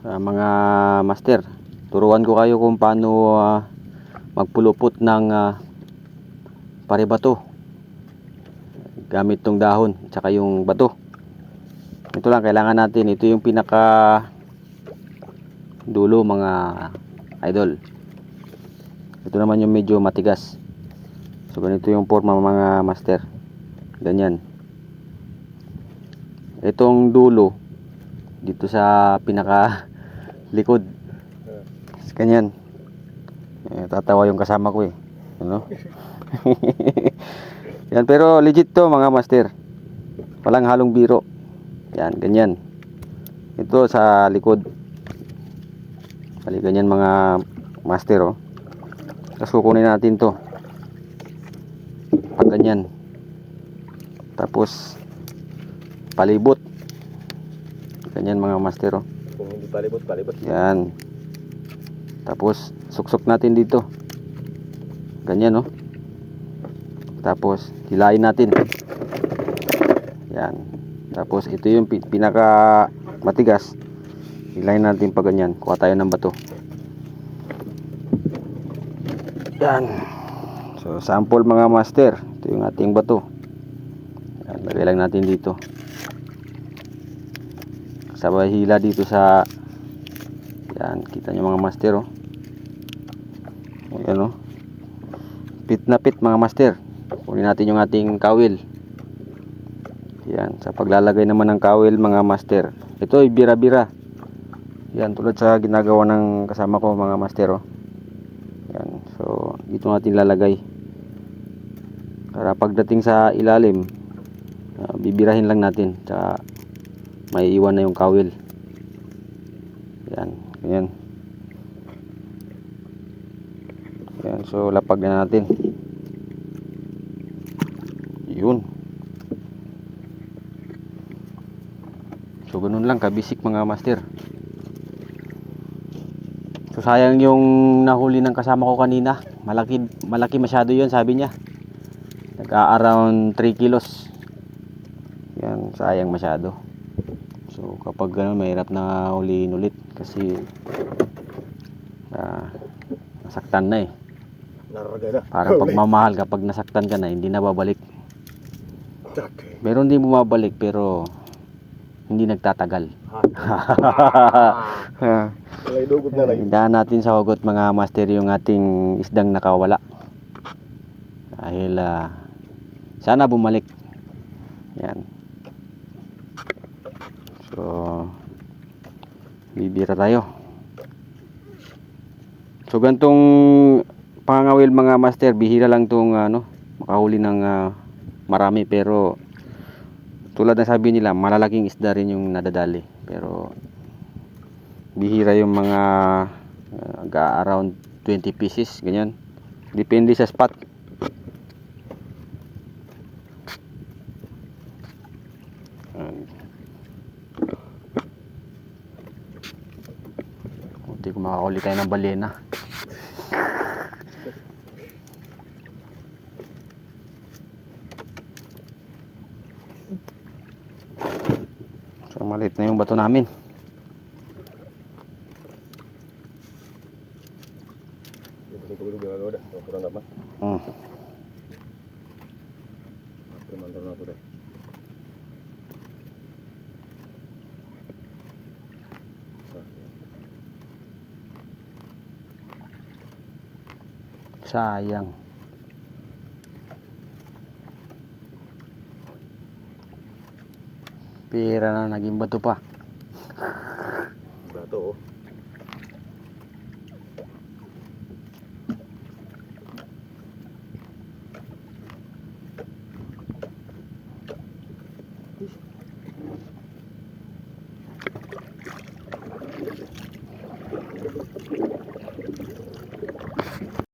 Mga master, turuan ko kayo kung paano magpulupot ng pare-bato gamit tong dahon tsaka yung bato. Ito lang kailangan natin, ito yung pinaka dulo mga idol. Ito naman yung medyo matigas. So ganito yung forma mga master, ganyan. Itong dulo dito sa pinaka likod, ganyan. Tatawa yung kasama ko eh, ano? Yan, pero legit to mga master, walang halong biro. Yan, ganyan. Ito sa likod, bali ganyan mga master oh. Tapos kukunin natin to pag ganyan, tapos palibot ganyan mga master oh. Kung hindi palibot, palibot. Yan. Tapos suksok natin dito. Ganyan oh. Tapos hilain natin. Yan. Tapos ito yung pinaka matigas. Hilain natin pa ganyan. Kuha tayo ng bato. Yan. So sample mga master. Ito yung ating bato. Yan, lagay lang natin dito. Sabay hila dito sa, yan, kita nyo mga master oh. Ayan oh. Pit na pit mga master. Kunin natin yung ating kawil. Yan, sa paglalagay naman ng kawil mga master, ito ay bira-bira. Yan, tulad sa ginagawa ng kasama ko mga master oh. Yan, so dito natin lalagay para pagdating sa ilalim, bibirahin lang natin, tsaka may iwan na yung kawil. Yan, ganyan. Yan, so lapag na natin. Yun. So ganun lang kabisik mga master. So sayang yung nahuli ng kasama ko kanina. Malaki masyado yun, sabi niya. Around 3 kilos. Yan, sayang masyado. So kapag gano'n, mahirap na huliin ulit kasi nasaktan na eh. Parang pagmamahal, kapag nasaktan ka na, hindi na babalik. Meron din bumabalik pero hindi nagtatagal. Hindahan natin sa hugot mga master yung ating isdang nakawala. Dahil sana bumalik. Yan. So bibira tayo. So gantong pangangawil mga master, bihira lang tong makahuli ng marami, pero tulad ng sabi nila, malalaking isda rin yung nadadali, pero bihira yung mga around 20 pieces ganyan, depende sa spot. Hindi ko makakuli tayo ng balena. So maliit na yung bato namin. Sayang. Pira na, naging bato pa. Bato oh.